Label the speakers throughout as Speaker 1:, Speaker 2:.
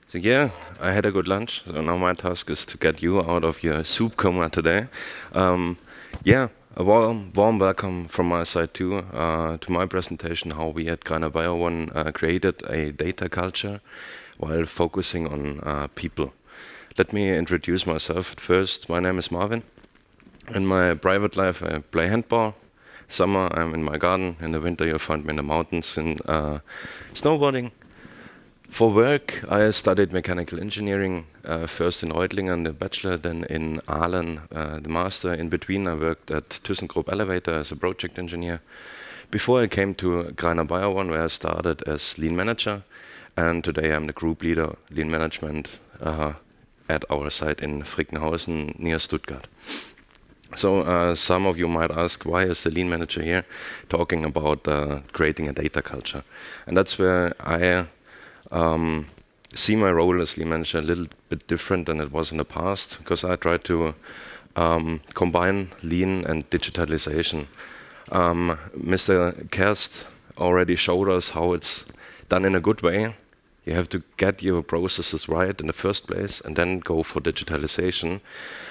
Speaker 1: So yeah, I had a good lunch. So now my task is to get you out of your soup coma today. Um, yeah, a warm welcome from my side too to my presentation. How we at Greiner created a data culture while focusing on people. Let me introduce myself at first. My name is Marvin. In my private life, I play handball. Summer, I'm in my garden. In the winter, you'll find me in the mountains and snowboarding. For work, I studied mechanical engineering, first in Reutlingen, the bachelor, then in Aalen, the master. In between, I worked at ThyssenKrupp Elevator as a project engineer. Before I came to Greiner where I started as lean manager, and today I'm the group leader, lean management, at our site in Frickenhausen near Stuttgart. So some of you might ask, why is the lean manager here talking about creating a data culture? And that's where I see my role as lean manager a little bit different than it was in the past, because I try to combine lean and digitalization. Mr. Kerst already showed us how it's done in a good way. You have to get your processes right in the first place and then go for digitalization.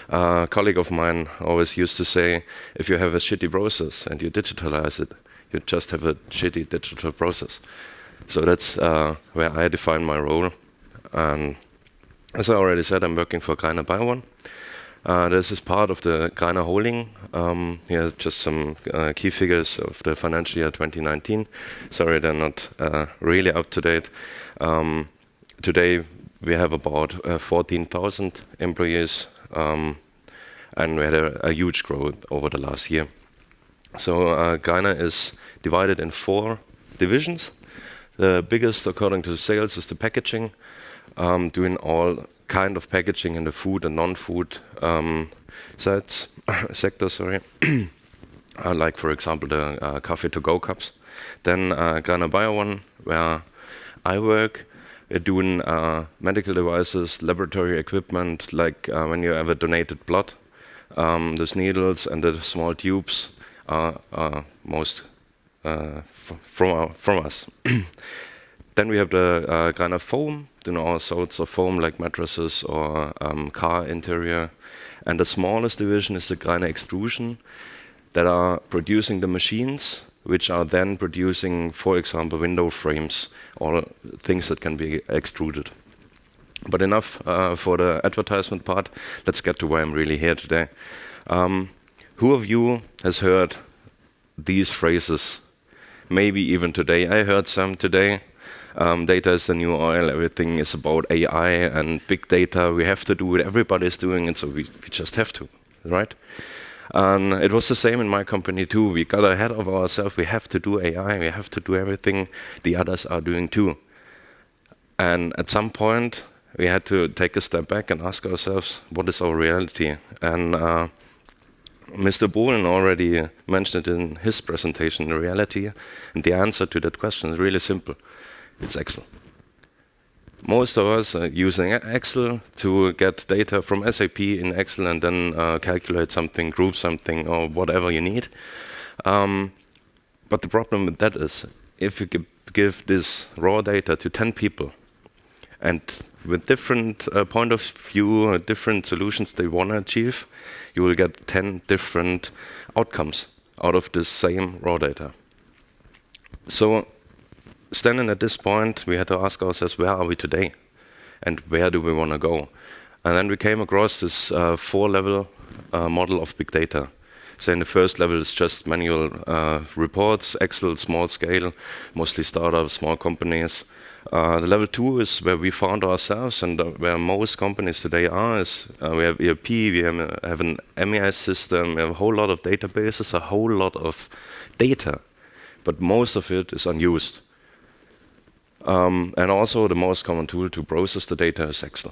Speaker 1: A colleague of mine always used to say, if you have a shitty process and you digitalize it, you just have a shitty digital process. So that's where I define my role. And as I already said, I'm working for Greiner. This is part of the Greiner holding. Here just some key figures of the financial year 2019. Sorry, they're not really up to date. Today we have about 14,000 employees, and we had a huge growth over the last year. So Greiner is divided in 4 divisions. The biggest, according to sales, is the packaging, doing all kind of packaging in the food and non-food sector. Sorry, like for example the coffee to-go cups. Then Greiner where I work, we're doing medical devices, laboratory equipment, like when you ever donated blood. Those needles and the small tubes are most from us. Then we have the Greiner foam, all sorts of foam like mattresses or car interior. And the smallest division is the Greiner extrusion, that are producing the machines, which are then producing, for example, window frames or things that can be extruded. But enough for the advertisement part. Let's get to why I'm really here today. Who of you has heard these phrases? Maybe even today. I heard some today. Data is the new oil. Everything is about AI and big data. We have to do it. Everybody's doing it, so we just have to, right? And it was the same in my company too. We got ahead of ourselves. We have to do AI. We have to do everything the others are doing too. And at some point, we had to take a step back and ask ourselves, what is our reality? And Mr. Bohlen already mentioned it in his presentation, the reality. And the answer to that question is really simple. It's Excel. Most of us are using Excel to get data from SAP in Excel and then calculate something, group something, or whatever you need. But the problem with that is, if you give this raw data to 10 people, and with different point of view, different solutions they want to achieve, you will get 10 different outcomes out of this same raw data. So standing at this point, we had to ask ourselves, where are we today? And where do we want to go? And then we came across this 4-level model of big data. So in the first level, it's just manual reports, Excel, small scale, mostly startups, small companies. The level 2 is where we found ourselves, and where most companies today are, is we have ERP, we have an MES system, we have a whole lot of databases, a whole lot of data, but most of it is unused. And also the most common tool to process the data is Excel.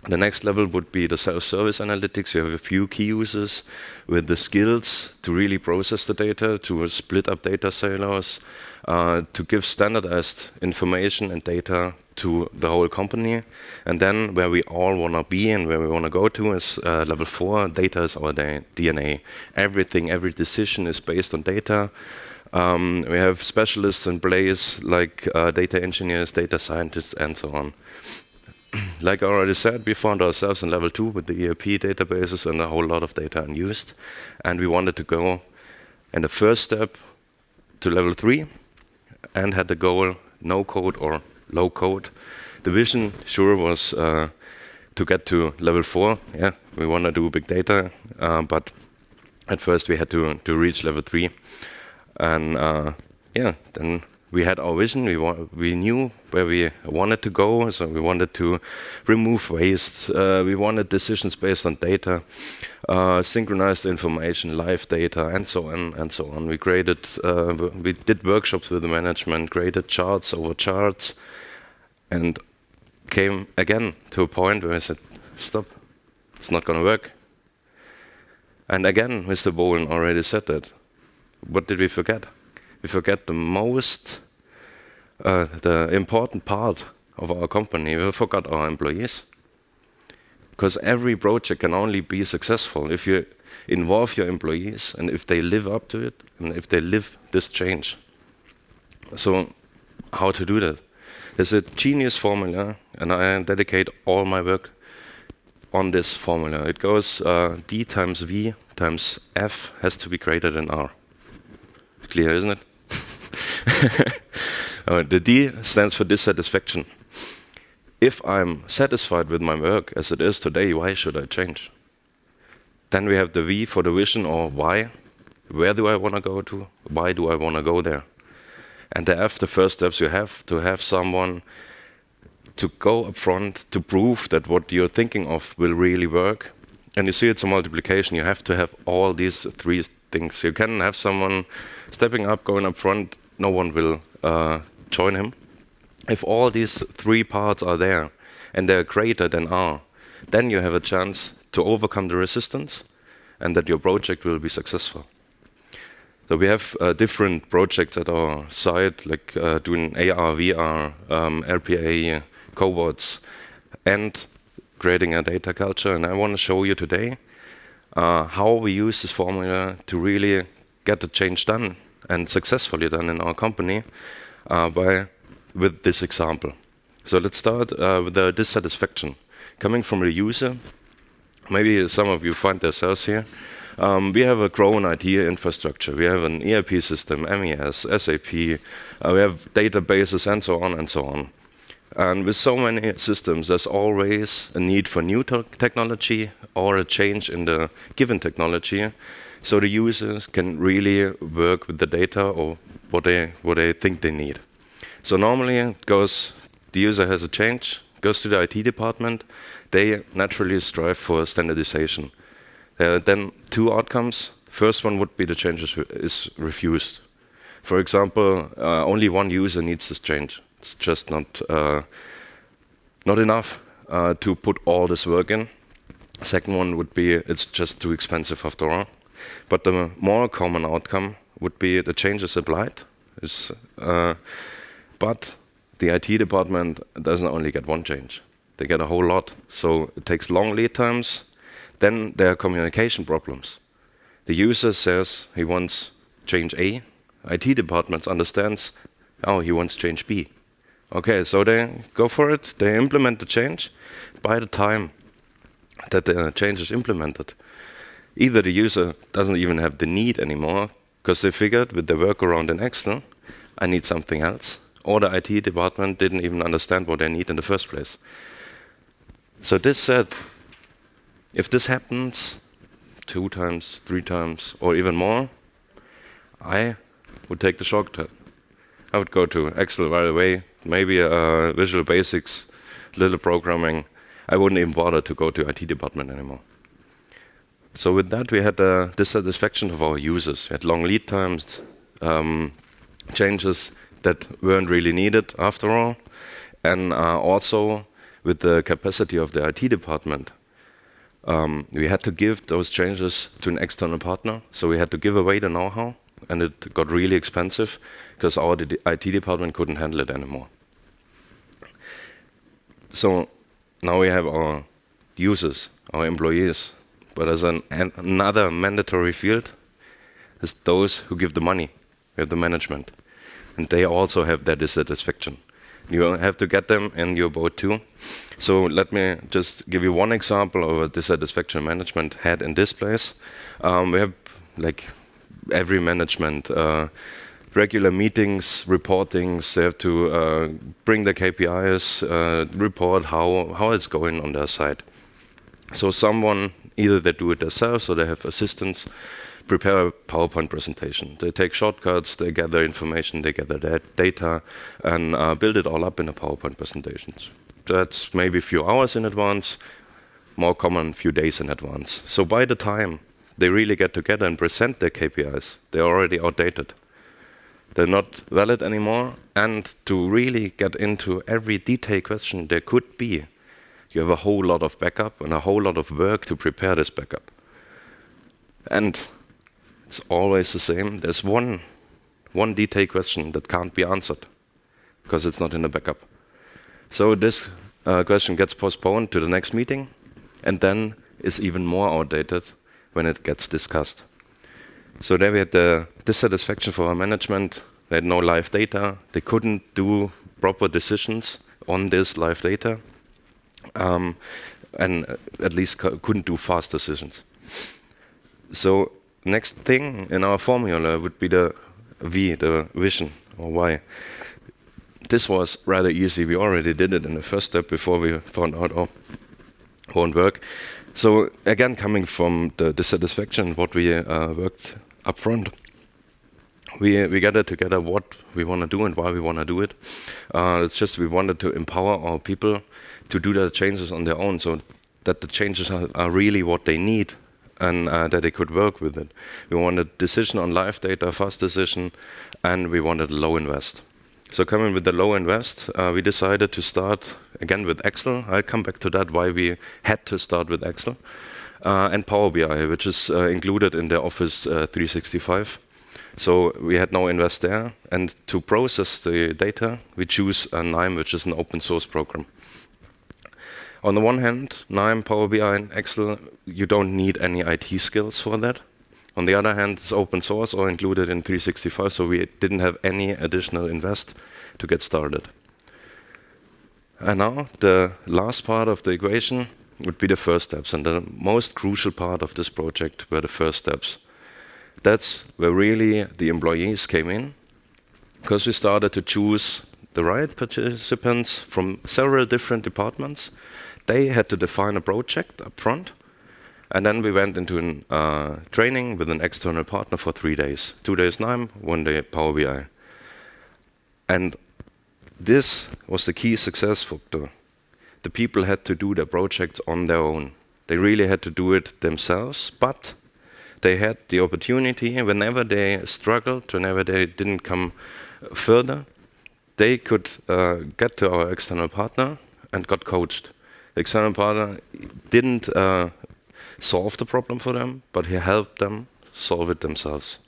Speaker 1: The next level would be the self-service analytics. You have a few key users with the skills to really process the data, to split up data silos, to give standardized information and data to the whole company. And then where we all want to be and where we want to go to is level 4. Data is our DNA. Everything, every decision is based on data. We have specialists in place like data engineers, data scientists, and so on. like I already said, we found ourselves in level 2 with the ERP databases and a whole lot of data unused. And we wanted to go in the first step to level 3 and had the goal no code or low code. The vision sure was to get to level 4. Yeah, we want to do big data, but at first we had to reach level 3. And yeah, then we had our vision. We knew where we wanted to go, so we wanted to remove waste. We wanted decisions based on data, synchronized information, live data, and so on and so on. We did workshops with the management, created charts over charts, and came again to a point where I said, "Stop, it's not going to work." And again, Mr. Bowen already said that. What did we forget? We forget the important part of our company. We forgot our employees. Because every project can only be successful if you involve your employees and if they live up to it and if they live this change. So how to do that? There's a genius formula, and I dedicate all my work on this formula. It goes D times V times F has to be greater than R. Clear, isn't it? The D stands for dissatisfaction. If I'm satisfied with my work as it is today, why should I change? Then we have the V for the vision, or why. Where do I want to go to? Why do I want to go there? And the F, the first steps, you have to have someone to go up front to prove that what you're thinking of will really work. And you see it's a multiplication. You have to have all these three things. You can have someone stepping up, going up front. No one will join him. If all these three parts are there and they're greater than R, then you have a chance to overcome the resistance and that your project will be successful. So we have different projects at our site, like doing AR, VR, RPA, cobots, and creating a data culture. And I want to show you today how we use this formula to really get the change done and successfully done in our company with this example. So let's start with the dissatisfaction. Coming from a user, maybe some of you find yourselves here. We have a grown IT infrastructure. We have an ERP system, MES, SAP. We have databases and so on and so on. And with so many systems, there's always a need for new technology or a change in the given technology, so the users can really work with the data or what they think they need. So normally it goes, the user has a change, goes to the IT department. They naturally strive for standardization. Then two outcomes. First one would be the change is refused. For example, only one user needs this change. It's just not enough to put all this work in. Second one would be it's just too expensive after all. But the more common outcome would be the change is applied. But the IT department doesn't only get one change. They get a whole lot. So it takes long lead times. Then there are communication problems. The user says he wants change A. IT department understands, oh, he wants change B. Okay, so they go for it. They implement the change. By the time that the change is implemented, either the user doesn't even have the need anymore because they figured with the workaround in Excel, I need something else, or the IT department didn't even understand what they need in the first place. So this said, if this happens 2 times, 3 times, or even more, I would take the shortcut. I would go to Excel right away, maybe Visual Basics, little programming. I wouldn't even bother to go to IT department anymore. So with that, we had the dissatisfaction of our users. We had long lead times, changes that weren't really needed after all, and also with the capacity of the IT department. We had to give those changes to an external partner, so we had to give away the know-how, and it got really expensive because our IT department couldn't handle it anymore. So now we have our users, our employees, but as another mandatory field is those who give the money. We have the management, and they also have their dissatisfaction. You have to get them in your boat too. So let me just give you one example of a dissatisfaction management had in this place. We have like every management, regular meetings, reportings. They have to bring the KPIs, report how it's going on their side. So someone, either they do it themselves or they have assistants, prepare a PowerPoint presentation. They take shortcuts, they gather information, they gather that data, and build it all up in a PowerPoint presentation. That's maybe a few hours in advance, more common, few days in advance. So by the time they really get together and present their KPIs, they're already outdated. They're not valid anymore, and to really get into every detailed question there could be, you have a whole lot of backup and a whole lot of work to prepare this backup. And it's always the same. There's one detailed question that can't be answered because it's not in the backup. So this question gets postponed to the next meeting, and then is even more outdated when it gets discussed. So there we had the dissatisfaction for our management. They had no live data. They couldn't do proper decisions on this live data, and at least couldn't do fast decisions. So next thing in our formula would be the V, the vision, or why. This was rather easy. We already did it in the first step before we found out, oh, won't work. So again, coming from the dissatisfaction, what we worked up front, we gathered together what we want to do and why we want to do it. It's just we wanted to empower our people to do the changes on their own, so that the changes are really what they need, and that they could work with it. We wanted decision on live data, fast decision, and we wanted low invest. So coming with the low invest, we decided to start again with Excel. I'll come back to that, why we had to start with Excel, and Power BI, which is included in the Office 365. So we had no invest there, and to process the data, we choose KNIME, which is an open source program. On the one hand, KNIME, Power BI, and Excel, you don't need any IT skills for that. On the other hand, it's open source or included in 365, so we didn't have any additional invest to get started. And now the last part of the equation would be the first steps, and the most crucial part of this project were the first steps. That's where really the employees came in, because we started to choose the right participants from several different departments. They had to define a project up front, and then we went into a training with an external partner for 3 days. 2 days KNIME, 1 day Power BI. And this was the key success factor. The people had to do their projects on their own. They really had to do it themselves, but they had the opportunity, whenever they struggled, whenever they didn't come further, they could get to our external partner and got coached. The external partner didn't solve the problem for them, but he helped them solve it themselves.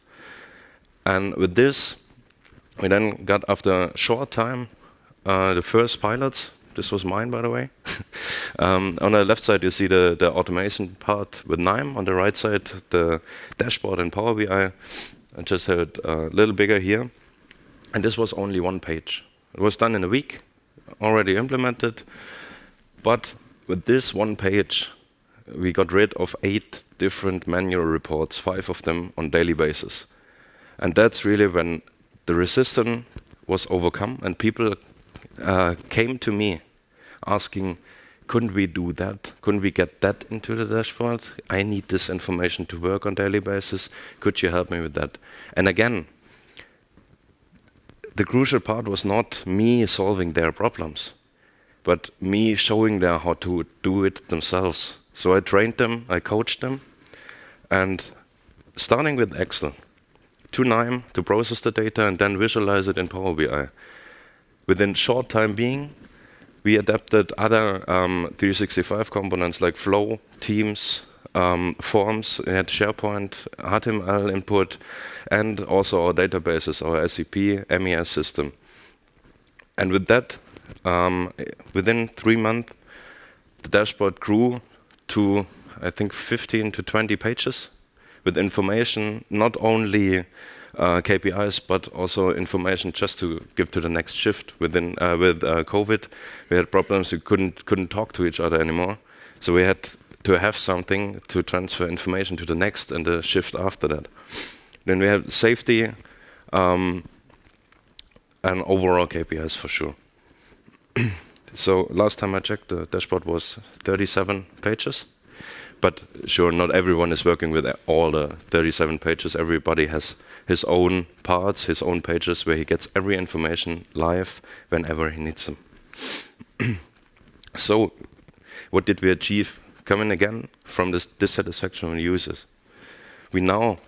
Speaker 1: And with this, we then got, after a short time, the first pilots. This was mine, by the way. On the left side, you see the automation part with KNIME. On the right side, the dashboard in Power BI. I just have it a little bigger here. And this was only 1 page. It was done in a week, already implemented. But with this 1 page, we got rid of 8 different manual reports, 5 of them on daily basis. And that's really when the resistance was overcome, and people came to me asking, couldn't we do that? Couldn't we get that into the dashboard? I need this information to work on daily basis. Could you help me with that? And again, the crucial part was not me solving their problems, but me showing them how to do it themselves. So I trained them, I coached them, and starting with Excel, to KNIME to process the data and then visualize it in Power BI. Within short time being, we adapted other 365 components like Flow, Teams, Forms. We had SharePoint, HTML input, and also our databases, our SAP, MES system. And with that, within 3 months, the dashboard grew to, I think, 15 to 20 pages with information not only KPIs, but also information just to give to the next shift. With COVID, we had problems. We couldn't talk to each other anymore, so we had to have something to transfer information to the next and the shift after that. Then we have safety and overall KPIs for sure. So last time I checked, the dashboard was 37 pages. But sure, not everyone is working with all the 37 pages. Everybody has his own parts, his own pages, where he gets every information live whenever he needs them. So what did we achieve? Coming again from this dissatisfaction of users. We now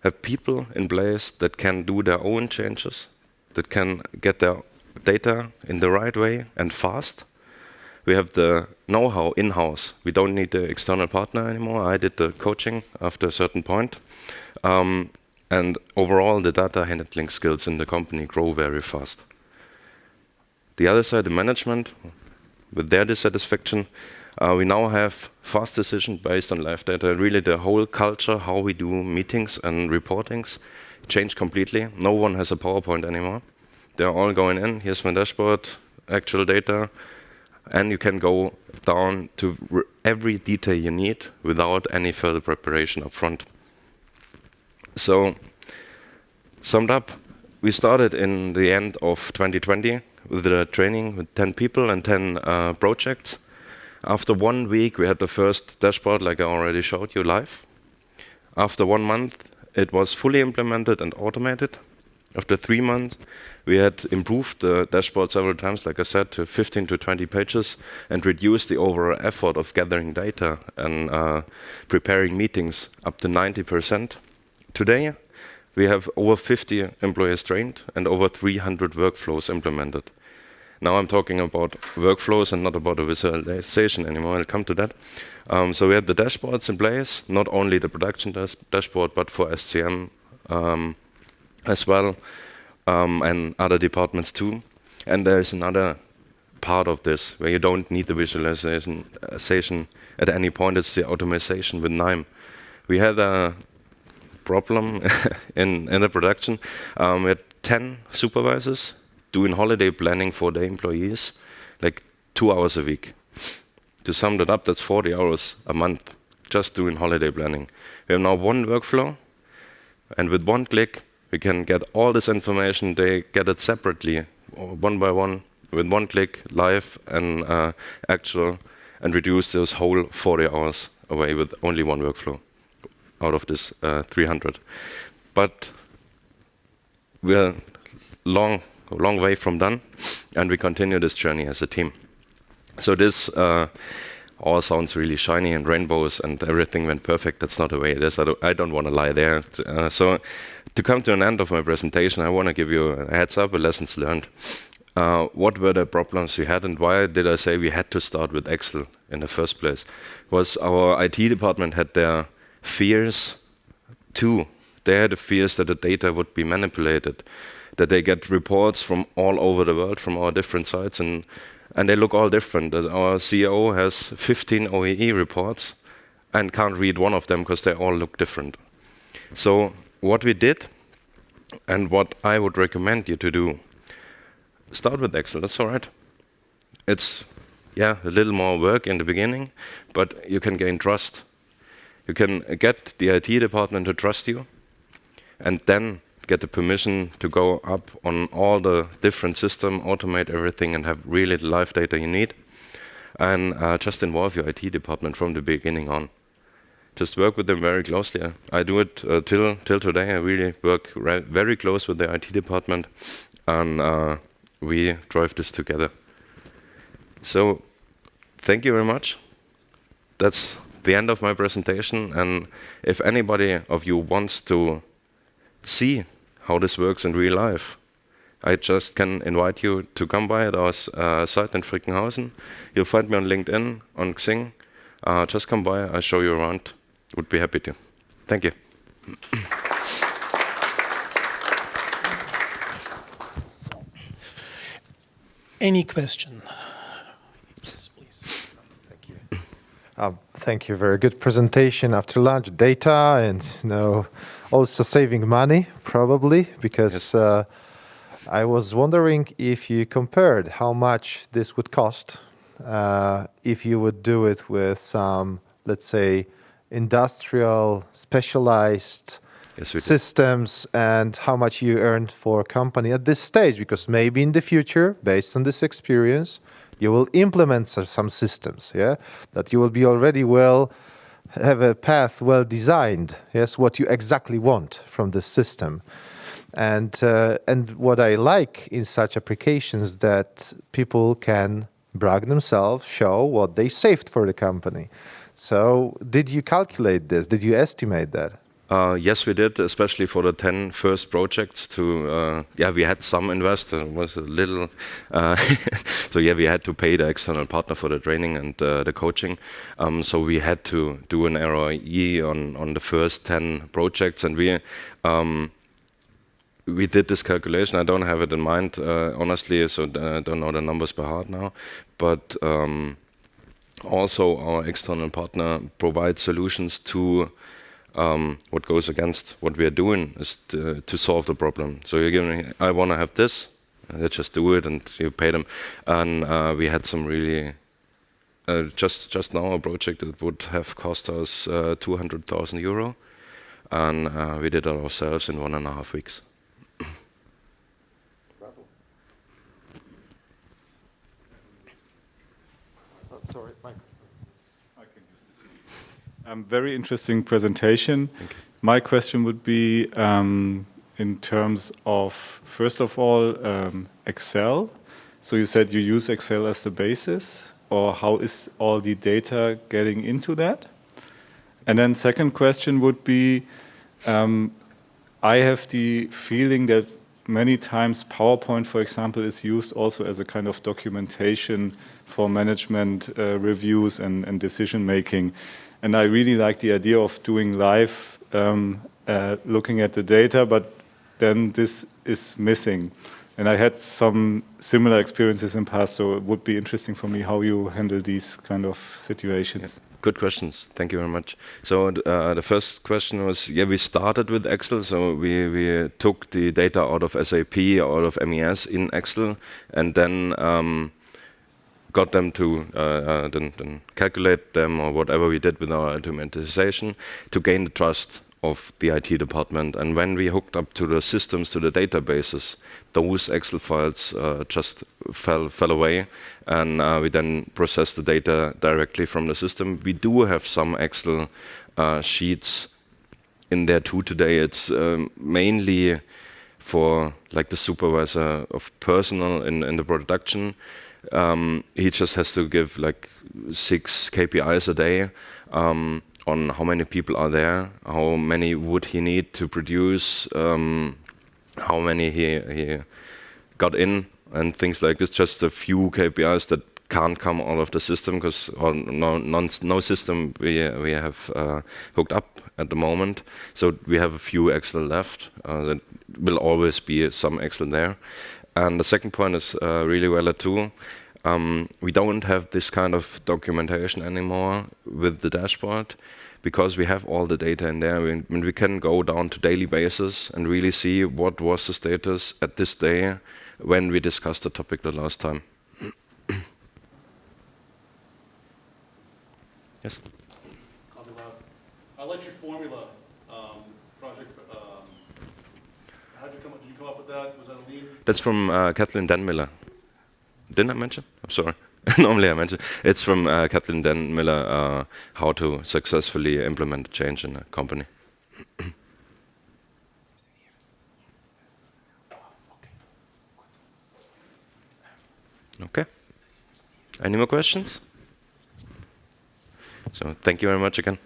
Speaker 1: have people in place that can do their own changes, that can get their data in the right way and fast. We have the know-how in-house. We don't need the external partner anymore. I did the coaching after a certain point. And overall, the data handling skills in the company grow very fast. The other side, the management, with their dissatisfaction, we now have fast decisions based on live data. Really, the whole culture, how we do meetings and reportings, changed completely. No one has a PowerPoint anymore. They're all going in. Here's my dashboard, actual data. And you can go down to every detail you need without any further preparation up front. So, summed up, we started in the end of 2020 with a training with 10 people and 10 projects. After 1 week, we had the first dashboard, like I already showed you live. After 1 month, it was fully implemented and automated. After 3 months, we had improved the dashboard several times, like I said, to 15 to 20 pages and reduced the overall effort of gathering data and preparing meetings up to 90%. Today, we have over 50 employees trained and over 300 workflows implemented. Now I'm talking about workflows and not about a visualization anymore. I'll come to that. So we have the dashboards in place, not only the production dashboard, but for SCM as well, and other departments too. And there's another part of this where you don't need the visualization at any point. It's the automation with NIME. We had a problem in the production. We had 10 supervisors doing holiday planning for their employees, like 2 hours a week. To sum that up, that's 40 hours a month just doing holiday planning. We have now one workflow, and with one click, we can get all this information. They get it separately, one by one, with one click, live and actual, and reduce those whole 40 hours away with only one workflow out of this 300. But we're a long way from done, and we continue this journey as a team. So this all sounds really shiny and rainbows and everything went perfect. That's not the way it is. I don't want to lie there. So to come to an end of my presentation, I want to give you a heads up, a lessons learned. What were the problems we had, and why did I say we had to start with Excel in the first place? Was our IT department had their fears too. They had the fears that the data would be manipulated, that they get reports from all over the world, from our different sites, and they look all different. Our CEO has 15 OEE reports and can't read one of them because they all look different. So what we did, and what I would recommend you to do, start with Excel. That's all right. It's, a little more work in the beginning, but you can gain trust. You can get the IT department to trust you, and then get the permission to go up on all the different systems, automate everything, and have really the live data you need. And just involve your IT department from the beginning on. Just work with them very closely. I do it till today. I really work very close with the IT department, and we drive this together. So, thank you very much. That's the end of my presentation. And if anybody of you wants to see how this works in real life, I just can invite you to come by at our site in Frickenhausen. You'll find me on LinkedIn, on Xing. Just come by, I'll show you around. Would be happy to. Thank you.
Speaker 2: Any question? Yes, please.
Speaker 3: Thank you.
Speaker 2: Thank you. Very good presentation after lunch. Data and also saving money probably because I was wondering if you compared how much this would cost if you would do it with some, let's say, industrial specialized systems and how much you earned for a company at this stage, because maybe in the future, based on this experience, you will implement some systems, that you will be already have a path well designed, what you exactly want from the system. And what I like in such applications that people can brag themselves, show what they saved for the company. So did you calculate this? Did you estimate that?
Speaker 1: Yes, we did, especially for the 10 first projects. We had some investors. It was a little, so we had to pay the external partner for the training and the coaching. So we had to do an ROI on the first 10 projects, and we did this calculation. I don't have it in mind, honestly, so I don't know the numbers by heart now. But also our external partner provides solutions to what goes against what we are doing is to solve the problem. So you're giving, I want to have this, they just do it and you pay them. And we had some really, just now a project that would have cost us 200,000 euro. And we did it ourselves in 1.5 weeks.
Speaker 2: Sorry, Mike.
Speaker 3: Very interesting presentation. My question would be in terms of, first of all, Excel. So you said you use Excel as the basis, or how is all the data getting into that? And then second question would be, I have the feeling that many times PowerPoint, for example, is used also as a kind of documentation for management reviews and decision making. And I really like the idea of doing live, looking at the data, but then this is missing. And I had some similar experiences in the past, so it would be interesting for me how you handle these kind of situations.
Speaker 1: Yeah. Good questions. Thank you very much. So the first question was, we started with Excel. So we took the data out of SAP, out of MES in Excel, and then got them to then calculate them or whatever we did with our automatization to gain the trust of the IT department. And when we hooked up to the systems, to the databases, those Excel files just fell away, and we then processed the data directly from the system. We do have some Excel sheets in there too today. It's mainly for like the supervisor of personnel in the production. He just has to give like 6 KPIs a day on how many people are there, how many would he need to produce, how many he got in, and things like this. Just a few KPIs that can't come out of the system because no system we have hooked up at the moment. So we have a few Excel left. There will always be some Excel there. And the second point is really valid too. We don't have this kind of documentation anymore with the dashboard because we have all the data in there. We can go down to daily basis and really see what was the status at this day when we discussed the topic the last time. Yes?
Speaker 4: I like your formula project. Did you come up with that? Was that a lead?
Speaker 1: That's from Kathleen Denmiller. Didn't I mention? I'm sorry. Normally I mention. It's from Kathleen Denmiller, how to successfully implement change in a company. Okay. Any more questions? So thank you very much again.